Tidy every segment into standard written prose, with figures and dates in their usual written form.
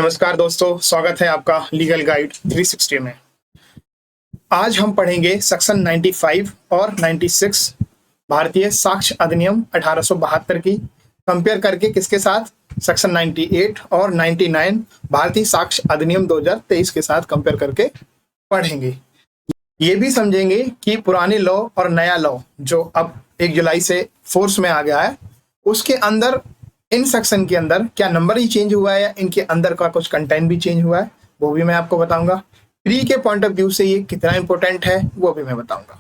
नमस्कार दोस्तों, स्वागत है आपका लीगल गाइड 360 में। आज हम पढ़ेंगे सेक्शन 95 और 96 भारतीय साक्ष्य अधिनियम 1872 की कंपेयर करके किसके साथ, सेक्शन 98 और 99 भारतीय साक्ष्य अधिनियम 2023 के साथ कंपेयर करके पढ़ेंगे। ये भी समझेंगे कि पुराने लॉ और नया लॉ जो अब 1 जुलाई से फोर्स में आ गया है, उसके अंदर इन सेक्शन के अंदर क्या नंबर ही चेंज हुआ है या इनके अंदर का कुछ कंटेंट भी चेंज हुआ है, वो भी मैं आपको बताऊंगा। प्री के पॉइंट ऑफ व्यू से ये कितना इंपॉर्टेंट है वो भी मैं बताऊंगा।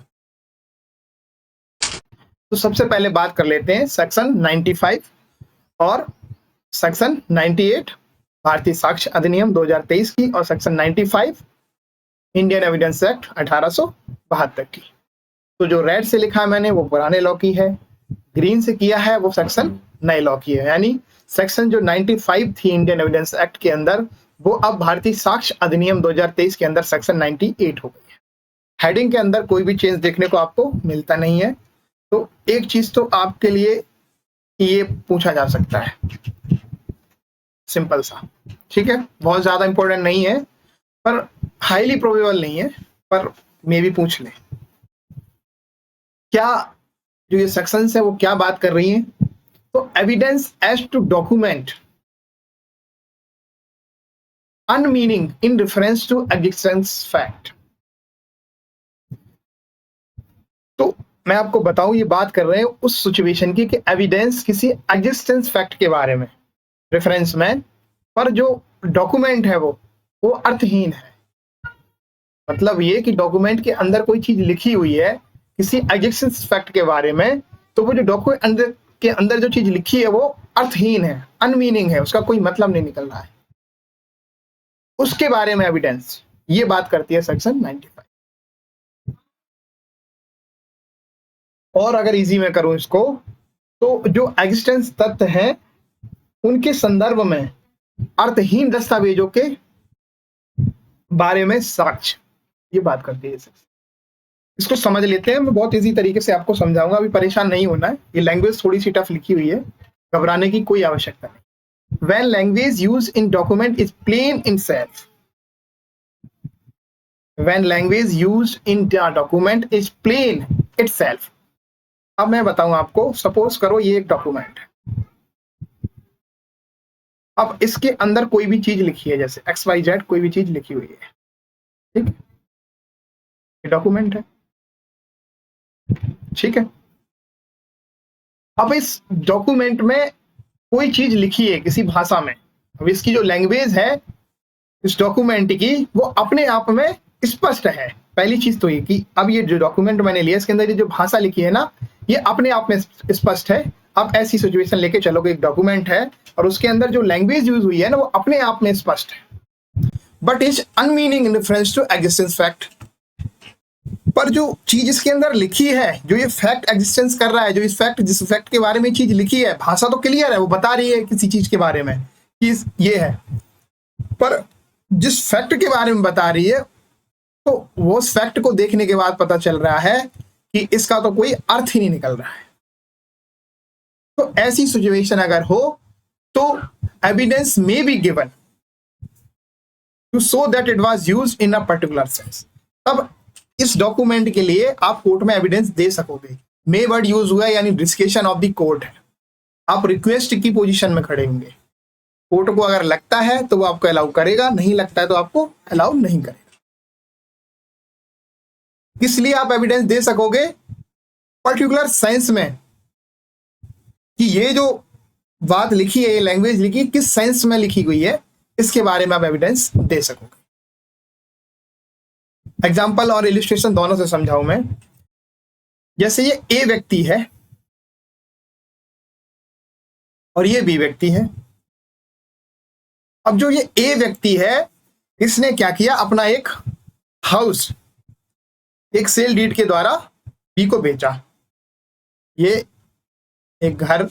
तो सबसे पहले बात कर लेते हैं सेक्शन 95 और सेक्शन 98 भारतीय साक्ष्य अधिनियम 2023 की और सेक्शन 95 इंडियन एविडेंस एक्ट 1872 की। तो जो रेड से लिखा है मैंने वो पुराने लॉ की है, ग्रीन से किया है वो सेक्शन नए लॉ की है। यानी सेक्शन जो 95 थी इंडियन एविडेंस एक्ट के अंदर, वो अब भारतीय साक्ष्य अधिनियम 2023 के अंदर सेक्शन 98 हो गई है। हेडिंग के अंदर कोई भी चेंज देखने को आपको मिलता नहीं है। तो एक चीज तो आपके लिए ये पूछा जा सकता है, सिंपल सा, ठीक है, बहुत ज्यादा इंपॉर्टेंट नहीं है पर हाईली प्रोबेबल नहीं है, पर मे भी पूछ ले। क्या जो ये सेक्शंस है वो क्या बात कर रही हैं? तो evidence as to document unmeaning in reference to existence fact. तो मैं आपको बताऊं, ये बात कर रहे हैं उस सिचुएशन की कि एविडेंस किसी एग्जिस्टेंस फैक्ट के बारे में रेफरेंस में, पर जो डॉक्यूमेंट है वो अर्थहीन है। मतलब ये कि डॉक्यूमेंट के अंदर कोई चीज लिखी हुई है किसी एग्जिस्टेंस फैक्ट के बारे में, तो वो जो डॉक्यूमेंट के अंदर जो चीज लिखी है वो अर्थहीन है, अनमीनिंग है, उसका कोई मतलब नहीं निकल रहा है, उसके बारे में एविडेंस ये बात करती है सेक्शन 95। और अगर इजी में करूं इसको, तो जो एग्जिस्टेंस तथ्य हैं उनके संदर्भ में अर्थहीन दस्तावेजों के बारे में साक्ष्य ये बात करती है सेक्शन। इसको समझ लेते हैं, मैं बहुत इजी तरीके से आपको समझाऊंगा, अभी परेशान नहीं होना है। ये लैंग्वेज थोड़ी सी टफ लिखी हुई है, घबराने की कोई आवश्यकता नहीं। When language used in document is plain itself, when language used in document is plain itself। अब मैं बताऊं आपको, सपोज करो ये एक डॉक्यूमेंट है, अब इसके अंदर कोई भी चीज लिखी है, जैसे XYZ कोई भी चीज लिखी हुई है, ठीक है, ये डॉक्यूमेंट है, ठीक है। अब इस डॉक्यूमेंट में कोई चीज लिखी है किसी भाषा में, अब इसकी जो लैंग्वेज है इस डॉक्यूमेंट की वो अपने आप में स्पष्ट है। पहली चीज तो ये कि अब ये जो डॉक्यूमेंट मैंने लिया इसके अंदर ये जो भाषा लिखी है ना, ये अपने आप में स्पष्ट है। अब ऐसी सिचुएशन लेके चलोगे, एक डॉक्यूमेंट है और उसके अंदर जो लैंग्वेज यूज हुई है ना वो अपने आप में स्पष्ट है, but is unmeaning in reference to existence fact. पर जो चीज इसके अंदर लिखी है, जो ये फैक्ट एग्जिस्टेंस कर रहा है, जो इस फैक्ट जिस फैक्ट के बारे में चीज लिखी है, भाषा तो क्लियर है, वो बता रही है किसी चीज के बारे में कि ये है, पर जिस फैक्ट के बारे में बता रही है तो वो उस फैक्ट को देखने के बाद पता चल रहा है कि इसका तो कोई अर्थ ही नहीं निकल रहा है। तो ऐसी सिचुएशन अगर हो तो evidence may be given to show that it was used in a particular sense. तब इस डॉक्यूमेंट के लिए आप कोर्ट में एविडेंस दे सकोगे। मे वर्ड यूज हुआ है यानी डिस्क्रिप्शन ऑफ द कोर्ट है, आप रिक्वेस्ट की पोजीशन में खड़े होंगे। कोर्ट को अगर लगता है तो वो आपको अलाउ करेगा, नहीं लगता है तो आपको अलाउ नहीं करेगा। इसलिए आप एविडेंस दे सकोगे पर्टिकुलर सेंस में कि ये जो बात लिखी है, ये लैंग्वेज लिखी किस सेंस में लिखी हुई है, इसके बारे में आप एविडेंस दे सकोगे। एग्जाम्पल और इलिस्ट्रेशन दोनों से समझाऊं मैं। जैसे ये ए व्यक्ति है और ये बी व्यक्ति है। अब जो ये ए व्यक्ति है इसने क्या किया, अपना एक हाउस एक सेल डीड के द्वारा बी को बेचा। ये एक घर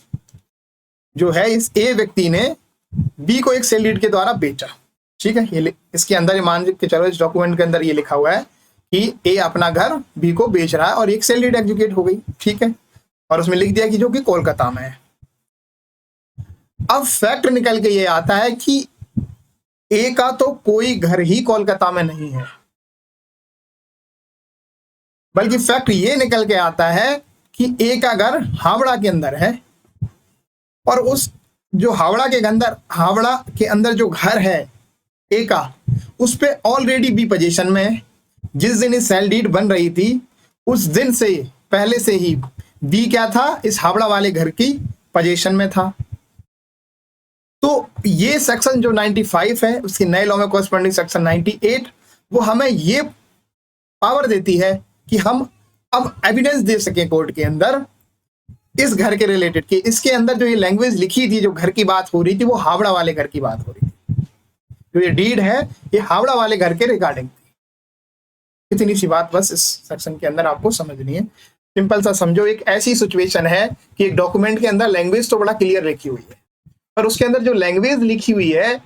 जो है इस ए व्यक्ति ने बी को एक सेल डीड के द्वारा बेचा, ठीक है। ये इसके अंदर ये मान के चलो, इस डॉक्यूमेंट के अंदर ये लिखा हुआ है कि ए अपना घर बी को बेच रहा है और एक सेल डीड एग्जीक्यूट हो गई, ठीक है, और उसमें लिख दिया कि जो कि कोलकाता में है। अब फैक्ट निकल के ये आता है कि ए का तो कोई घर ही कोलकाता में नहीं है, बल्कि फैक्ट ये निकल के आता है कि ए का घर हावड़ा के अंदर है, और उस जो हावड़ा के अंदर जो घर है ए का, उस पे ऑलरेडी बी पोजीशन में है। जिस दिन इस सेल डीड बन रही थी उस दिन से पहले से ही बी क्या था, इस हावड़ा वाले घर की पोजीशन में था। तो ये सेक्शन जो 95 है उसके नए लॉ में कॉरस्पॉन्डिंग सेक्शन 98 वो हमें ये पावर देती है कि हम अब एविडेंस दे सके कोर्ट के अंदर इस घर के रिलेटेड कि इसके अंदर जो ये लैंग्वेज लिखी थी, जो घर की बात हो रही थी, वो हावड़ा वाले घर की बात हो रही थी। जो ये डीड है ये हावड़ा वाले घर के रिगार्डिंग थी। इतनी सी बात बस इस सेक्शन के अंदर आपको समझनी है। सिंपल सा समझो, एक ऐसी सिचुएशन है कि एक डॉक्यूमेंट के अंदर लैंग्वेज तो बड़ा क्लियर लिखी हुई है, पर उसके अंदर जो लैंग्वेज लिखी हुई है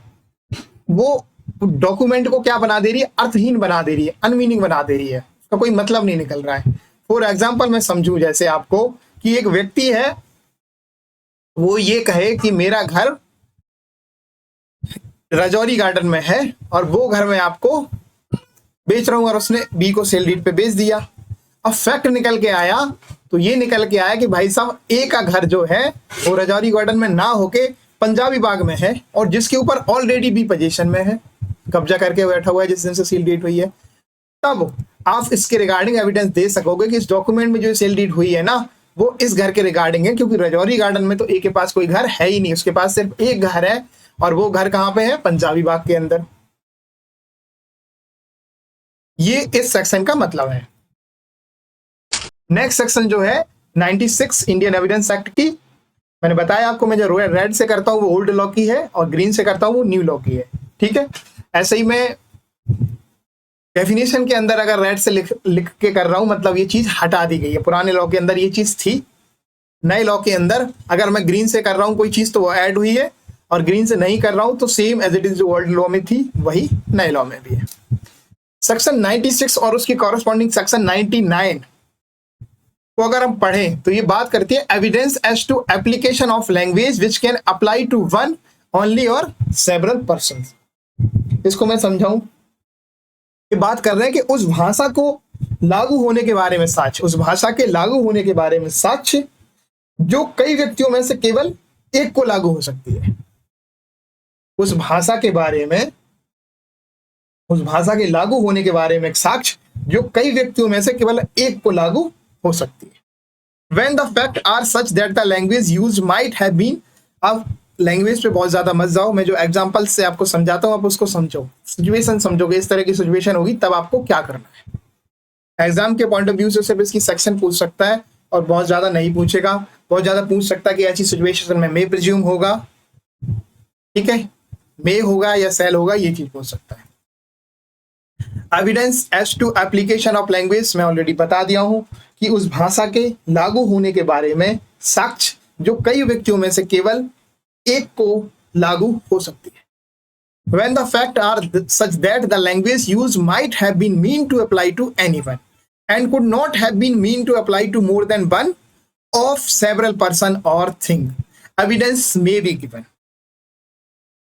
वो डॉक्यूमेंट को क्या बना दे रही है, अर्थहीन बना दे रही है, अनमीनिंग बना दे रही है, उसका कोई मतलब नहीं निकल रहा है। फॉर एग्जाम्पल मैं समझूं जैसे आपको कि एक व्यक्ति है, वो ये कहे कि मेरा घर राजौरी गार्डन में है और वो घर मैं आपको बेच रहा हूं, और उसने बी को सेल डीड पे बेच दिया। अब फैक्ट निकल के आया तो ये निकल के आया कि भाई साहब ए का घर जो है वो राजौरी गार्डन में ना होके पंजाबी बाग में है, और जिसके ऊपर ऑलरेडी बी पोजीशन में है, कब्जा करके बैठा हुआ है जिस दिन से सील डीड हुई है। तब आप इसके रिगार्डिंग एविडेंस दे सकोगे कि इस डॉक्यूमेंट में जो सेल डीड हुई है ना वो इस घर के रिगार्डिंग है, क्योंकि राजौरी गार्डन में तो ए के पास कोई घर है ही नहीं, उसके पास सिर्फ एक घर है, और वो घर कहां पे है, पंजाबी बाग के अंदर। ये इस सेक्शन का मतलब है। नेक्स्ट सेक्शन जो है 96 इंडियन एविडेंस एक्ट की, मैंने बताया आपको मैं जो रेड से करता हूं वो ओल्ड लॉ की है और ग्रीन से करता हूं वो न्यू लॉ की है, ठीक है। ऐसे ही मैं डेफिनेशन के अंदर अगर रेड से लिख के कर रहा हूं मतलब ये चीज हटा दी गई है, पुराने लॉ के अंदर ये चीज थी, नए लॉ के अंदर अगर मैं ग्रीन से कर रहा हूं कोई चीज तो वो ऐड हुई है, और ग्रीन से नहीं कर रहा हूं तो सेम एज इट इज जो ओल्ड लॉ में थी वही नए लॉ में भी है। सेक्शन 96 और उसकी कॉरेस्पॉन्डिंग सेक्शन 99 को अगर हम पढ़ें तो ये बात करती है evidence as to application of language which can apply to one only और सेवरल पर्सन। इसको मैं समझाऊं, ये बात कर रहे हैं कि उस भाषा को लागू होने के बारे में साक्ष्य, उस भाषा के लागू होने के बारे में साक्ष्य जो कई व्यक्तियों में से केवल एक को लागू हो सकती है। उस भाषा के बारे में, उस भाषा के लागू होने के बारे में साक्ष्य जो कई व्यक्तियों में से केवल एक को लागू हो सकती है। When the facts are such that the language used might have been, अब लैंग्वेज पे बहुत ज्यादा मत जाओ, मैं जो एग्जांपल से आपको समझाता हूं आप उसको समझो, सिचुएशन समझोगे, इस तरह की सिचुएशन होगी तब आपको क्या करना है। एग्जाम के पॉइंट ऑफ व्यू से सिर्फ इसकी सेक्शन पूछ सकता है और बहुत ज्यादा नहीं पूछेगा। बहुत ज्यादा पूछ सकता है कि ऐसी सिचुएशन में मे प्रिज्यूम होगा, ठीक है, मे होगा या सेल होगा, ये चीज पूछ सकता है। Evidence as to application of language मैं ऑलरेडी बता दिया हूं कि उस भाषा के लागू होने के बारे में साक्ष्य जो कई व्यक्तियों में से केवल एक को लागू हो सकती है। When the facts are such that the language used might have been meant to apply to anyone and could not have been meant to apply to more than one of several person or thing, evidence may be given.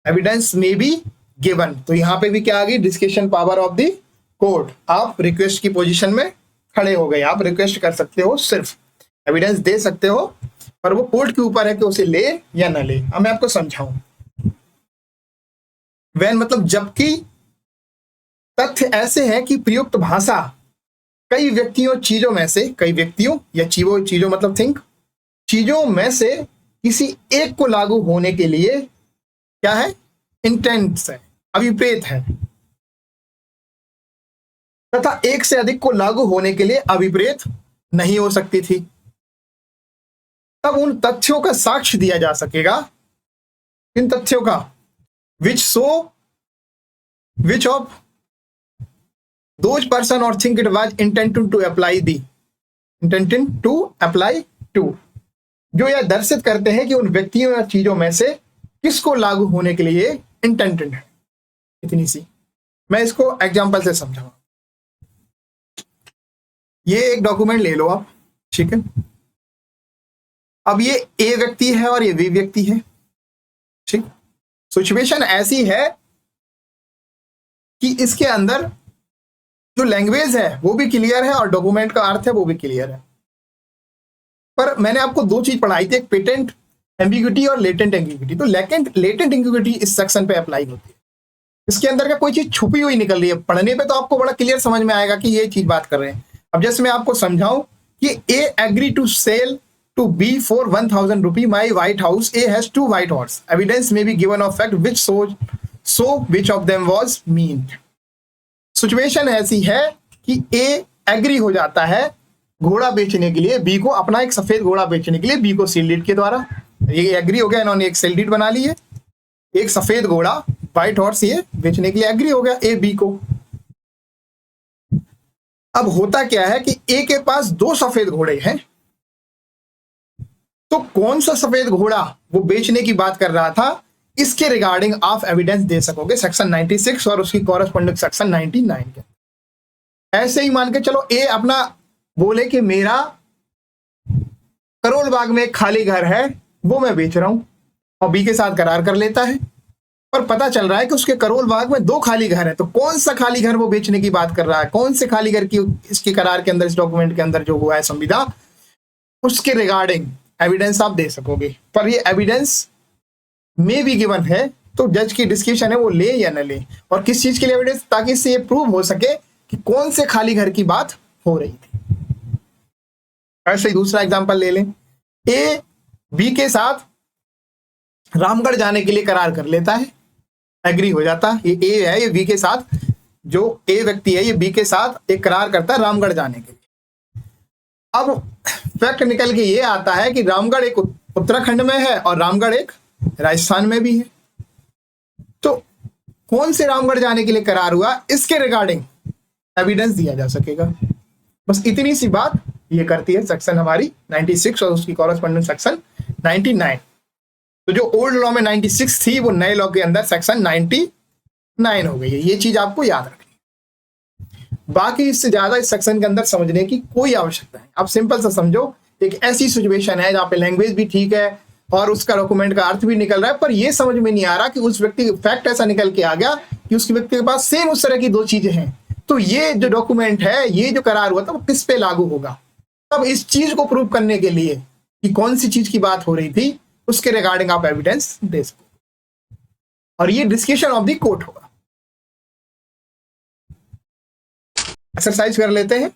Evidence may be given. तो यहां पे भी क्या आ गई, discussion power of the court. आप request की position में खड़े हो गए, आप रिक्वेस्ट कर सकते हो, सिर्फ एविडेंस दे सकते हो, पर वो कोर्ट के ऊपर है कि उसे ले या ना ले। अब मैं आपको समझाऊं, वैन मतलब जबकि तथ्य ऐसे हैं कि प्रयुक्त भाषा कई व्यक्तियों चीजों में से, कई व्यक्तियों या चीजों मतलब थिंक, चीजों में से किसी एक को लागू होने के लिए क्या है, इंटेंट है, अभिप्रेत है, तथा एक से अधिक को लागू होने के लिए अभिप्रेत नहीं हो सकती थी, तब उन तथ्यों का साक्ष्य दिया जा सकेगा। इन तथ्यों का which of those person or think it was intended to apply to, जो यह दर्शित करते हैं कि उन व्यक्तियों या चीजों में से किसको लागू होने के लिए इंटेंडेड है। इतनी सी मैं इसको एग्जांपल से समझाऊंगा। ये एक डॉक्यूमेंट ले लो आप, ठीक है। अब ये ए व्यक्ति है और ये बी व्यक्ति है, ठीक। सिचुएशन ऐसी है कि इसके अंदर जो लैंग्वेज है वो भी क्लियर है और डॉक्यूमेंट का अर्थ है वो भी क्लियर है। पर मैंने आपको दो चीज पढ़ाई थी, एक पेटेंट एम्बिग्यूटी और लेटेंट एम्बिग्यूटी। तो लेटेंट एम्बिग्यूटी इस सेक्शन पे अप्लाई होती है। इसके अंदर का कोई चीज छुपी हुई निकल रही है, पढ़ने पे तो आपको बड़ा क्लियर समझ में आएगा कि ये चीज बात कर रहे हैं। अब जैसे मैं आपको समझाऊं कि A agree to sell to B for 1000 rupee my white house, A has 2 white horse, evidence may be given of fact which so which of them was meant. Situation ऐसी है कि ए एग्री हो जाता है घोड़ा बेचने के लिए बी को, अपना एक सफेद घोड़ा बेचने के लिए बी को सेल डीड के द्वारा। ये एग्री हो गया, इन्होंने एक सेल डीड बना ली है, एक सफेद घोड़ा व्हाइट हॉर्स ये बेचने के लिए एग्री हो गया ए बी को। अब होता क्या है कि ए के पास 2 सफेद घोड़े हैं, तो कौन सा सफेद घोड़ा वो बेचने की बात कर रहा था, इसके रिगार्डिंग आप एविडेंस दे सकोगे सेक्शन 96 और उसकी कॉरेस्पॉन्डिंग सेक्शन 99 के। ऐसे ही मान के चलो ए अपना बोले कि मेरा करोल बाग में एक खाली घर है वो मैं बेच रहा हूं, और बी के साथ करार कर लेता है, पर पता चल रहा है कि उसके करोल बाग में 2 खाली घर है। तो कौन सा खाली घर वो बेचने की बात कर रहा है, कौन से खाली घर की इसके करार के अंदर, इस डॉक्यूमेंट के अंदर जो हुआ है संविदा, उसके रिगार्डिंग एविडेंस आप दे सकोगे। पर ये एविडेंस में भी गिवन है, तो जज की डिस्कशन है वो ले या न ले, और किस चीज के लिए एविडेंस, ताकि इससे ये प्रूव हो सके कि कौन से खाली घर की बात हो रही थी। ऐसे ही दूसरा एग्जांपल ले लें, ए बी के साथ रामगढ़ जाने के लिए करार कर लेता है, एग्री हो जाता है। ये ए है, ये बी के साथ, जो ए व्यक्ति है ये बी के साथ एक करार करता है रामगढ़ जाने के लिए। अब फैक्ट निकल के ये आता है कि रामगढ़ एक उत्तराखंड में है और रामगढ़ एक राजस्थान में भी है। तो कौन से रामगढ़ जाने के लिए करार हुआ, इसके रिगार्डिंग एविडेंस दिया जा सकेगा। बस इतनी सी बात ये करती है सेक्शन हमारी 96 और उसकी कॉरेस्पॉन्डिंग सेक्शन 99। तो जो ओल्ड लॉ में 96 थी वो नए लॉ के अंदर सेक्शन 99 हो गई है। ये चीज आपको याद रखनी। बाकी इससे ज्यादा इस सेक्शन के अंदर समझने की कोई आवश्यकता नहीं। आप सिंपल सा समझो, एक ऐसी सिचुएशन है जहाँ पे लैंग्वेज भी ठीक है और उसका डॉक्यूमेंट का अर्थ भी निकल रहा है, पर ये समझ में नहीं आ रहा कि उस व्यक्ति फैक्ट ऐसा निकल के आ गया कि उसके व्यक्ति के पास सेम उस तरह की 2 चीजें हैं। तो ये जो डॉक्यूमेंट है, ये जो करार हुआ था वो किस पे लागू होगा। तब इस चीज को प्रूव करने के लिए कि कौन सी चीज की बात हो रही थी, उसके रिगार्डिंग आप एविडेंस दे सको, और ये डिस्कशन ऑफ द कोर्ट होगा। एक्सरसाइज कर लेते हैं।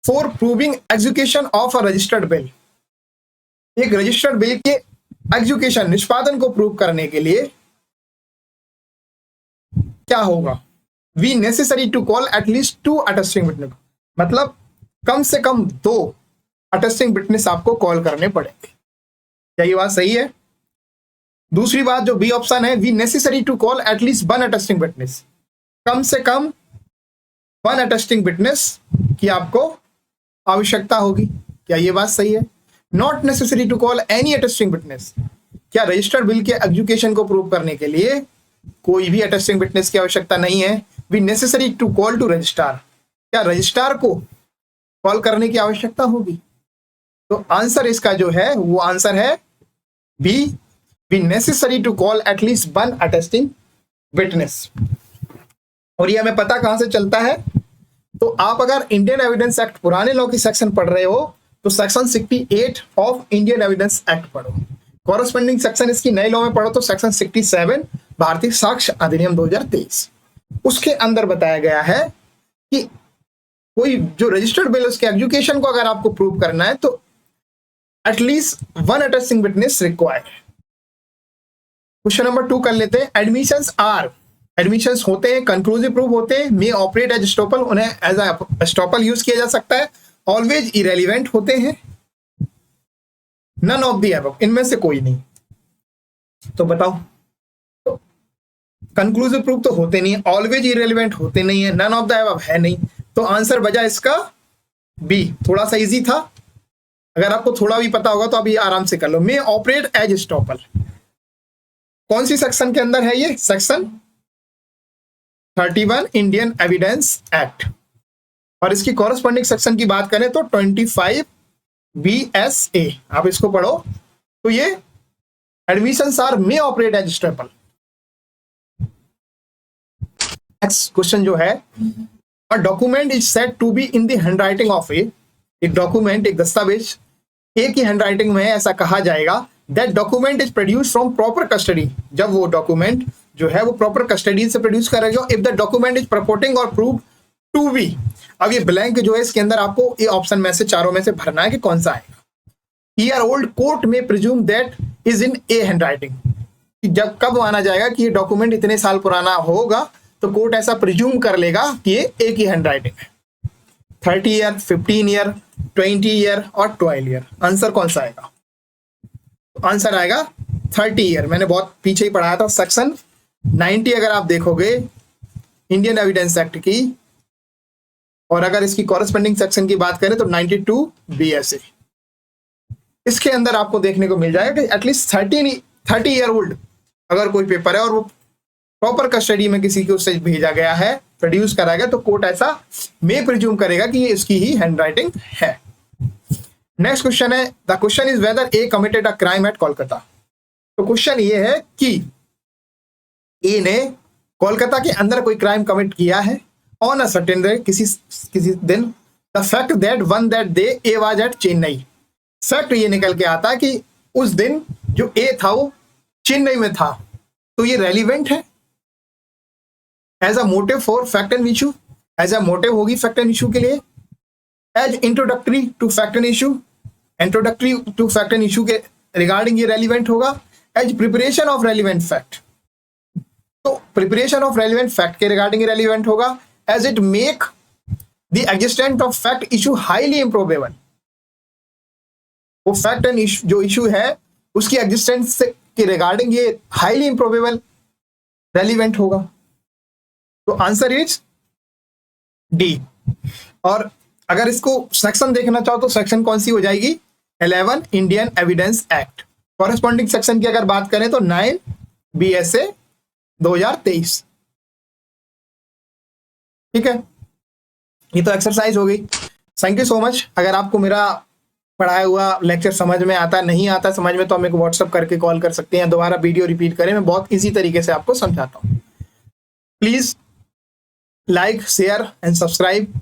For proving execution of a registered bill, एक रजिस्टर्ड बिल के एग्जीक्यूशन निष्पादन को प्रूव करने के लिए क्या होगा, we necessary to call at least 2 attesting witness, मतलब कम से कम 2 अटेस्टिंग विटनेस आपको कॉल करने पड़ेंगे। क्या ये बात सही है? दूसरी बात जो बी ऑप्शन है, we necessary to call at least 1 attesting witness, कम से कम 1 अटेस्टिंग विटनेस की आपको आवश्यकता होगी। क्या ये बात सही है? Not necessary to call any attesting witness, क्या रजिस्टर्ड बिल के एग्जीक्यूशन को प्रूव करने के लिए कोई भी अटेस्टिंग विटनेस की आवश्यकता नहीं है। We necessary to call to registrar, क्या रजिस्ट्रार को कॉल करने की आवश्यकता होगी। तो आंसर इसका जो है वो आंसर है B, we necessary to call at least 1 attesting witness. और ये हमें पता कहां से चलता है, तो आप अगर इंडियन एविडेंस एक्ट पुराने लॉ की सेक्शन पढ़ रहे हो तो section 68 of Indian evidence act पढ़ो, कॉरेस्पॉन्डिंग सेक्शन इसकी नए लॉ में पढ़ो तो सेक्शन 67 भारतीय साक्ष्य अधिनियम 2023, उसके अंदर बताया गया है कि कोई जो रजिस्टर्ड बिल उसके एग्जीक्यूशन को अगर आपको प्रूव करना है तो at least 1 attesting witness required. Question number 2 कर लेते हैं। एडमिशंस होते हैं, कंक्लूसिव प्रूफ होते हैं, मे ऑपरेट एज एस्टॉपल, उन्हें एज एस्टॉपल यूज किया जा सकता है, ऑलवेज इरेलीवेंट होते हैं, नन ऑफ द अबव, इनमें से कोई नहीं। तो बताओ, तो कंक्लूसिव प्रूफ तो होते नहीं है, ऑलवेज इरेलीवेंट होते नहीं है, नन ऑफ द अबव है नहीं, तो आंसर बजा इसका बी। थोड़ा सा इजी था, अगर आपको थोड़ा भी पता होगा तो अभी आराम से कर लो। मे ऑपरेट एज एस्टॉपल कौन सी सेक्शन के अंदर है, ये सेक्शन 31 इंडियन एविडेंस एक्ट, और इसकी कॉरेस्पॉन्डिंग सेक्शन की बात करें तो 25 BSA, आप इसको पढ़ो। तो ये admissions are may operate as estoppel. Next question जो है, a document is said to be in the handwriting of A, एक डॉक्यूमेंट, एक दस्तावेज एक ही हैंडराइटिंग में है ऐसा कहा जाएगा। That document is produce from proper custody, जब वो डॉक्यूमेंट जो है वो प्रॉपर कस्टडी से प्रोड्यूस करेगा। इफ द डॉक्यूमेंट इज प्रपोर्टिंग और प्रूव टू बी, अब ये ब्लैंक जो है इसके अंदर आपको ये ऑप्शन में से चारों में से भरना है कि कौन सा आएगा। ईयर ओल्ड कोर्ट में presume that is in A handwriting, जब कब माना जाएगा कि ये डॉक्यूमेंट इतने साल पुराना होगा तो कोर्ट ऐसा प्रिज्यूम कर लेगा कि ये एक ही हैंडराइटिंग है। 30 ईयर, 15 ईयर, 20 ईयर और 12 ईयर। आंसर कौन सा आएगा? आंसर आएगा 30 ईयर। मैंने बहुत पीछे ही पढ़ाया था, सेक्शन 90 अगर आप देखोगे इंडियन एविडेंस एक्ट की, और अगर इसकी कॉरेस्पॉन्डिंग सेक्शन की बात करें तो 92 BSA, इसके अंदर आपको देखने को मिल जाएगा कि एटलीस्ट 30 ईयर ओल्ड अगर कोई पेपर है और वो प्रॉपर कस्टडी में किसी को उससे भेजा गया है, प्रोड्यूस करा गया, तो कोर्ट ऐसा में प्रिज्यूम करेगा कि ये इसकी ही हैंडराइटिंग है। नेक्स्ट क्वेश्चन है, the question is whether A committed a crime at Kolkata. तो क्वेश्चन ये है कि ए ने कोलकाता के अंदर कोई क्राइम कमिट किया है ऑन अ सर्टेन डे, किसी दिन। The fact that one that day A was at Chennai, fact ये निकल के आता है कि उस दिन जो ए था वो चेन्नई में था, तो ये रेलिवेंट है as a motive for fact and issue, as a motive होगी फैक्ट एंड इशू के लिए, as introductory to fact and issue, introductory to fact and issue के रिगार्डिंग ये रेलिवेंट होगा, as preparation of relevant fact, तो preparation of relevant fact के regarding relevant होगा, as it make the existent of fact issue highly improbable, वो fact and जो issue है उसकी एग्जिस्टेंस के रिगार्डिंग ये हाईली इम्प्रोबेबल रेलिवेंट होगा। तो आंसर इज डी। और अगर इसको सेक्शन देखना चाहो तो सेक्शन कौन सी हो जाएगी? 11 Indian evidence act. Corresponding section की अगर बात करें तो 9 BSA 2023। ठीक है, ये तो एक्सरसाइज हो गई। Thank you so much. अगर आपको मेरा पढ़ाया हुआ लेक्चर समझ में आता, नहीं आता समझ में, तो हम एक व्हाट्सअप करके कॉल कर सकते हैं, दोबारा वीडियो रिपीट करें, मैं बहुत इजी तरीके से आपको समझाता हूँ। Please like, share and subscribe,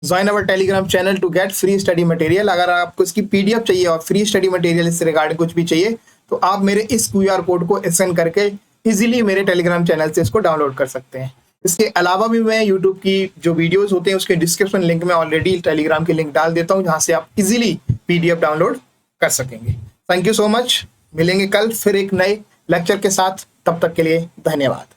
join our Telegram channel to get free study material. अगर आपको इसकी PDF चाहिए और फ्री स्टडी मटेरियल इससे रिगार्डिंग कुछ भी चाहिए तो आप मेरे इस QR कोड को स्कैन करके इजीली मेरे टेलीग्राम चैनल से इसको डाउनलोड कर सकते हैं। इसके अलावा भी मैं यूट्यूब की जो वीडियोस होते हैं उसके डिस्क्रिप्शन लिंक में ऑलरेडी टेलीग्राम की लिंक डाल देता हूं, जहां से आप इजीली PDF डाउनलोड कर सकेंगे। Thank you so much. मिलेंगे कल फिर एक नए लेक्चर के साथ, तब तक के लिए धन्यवाद।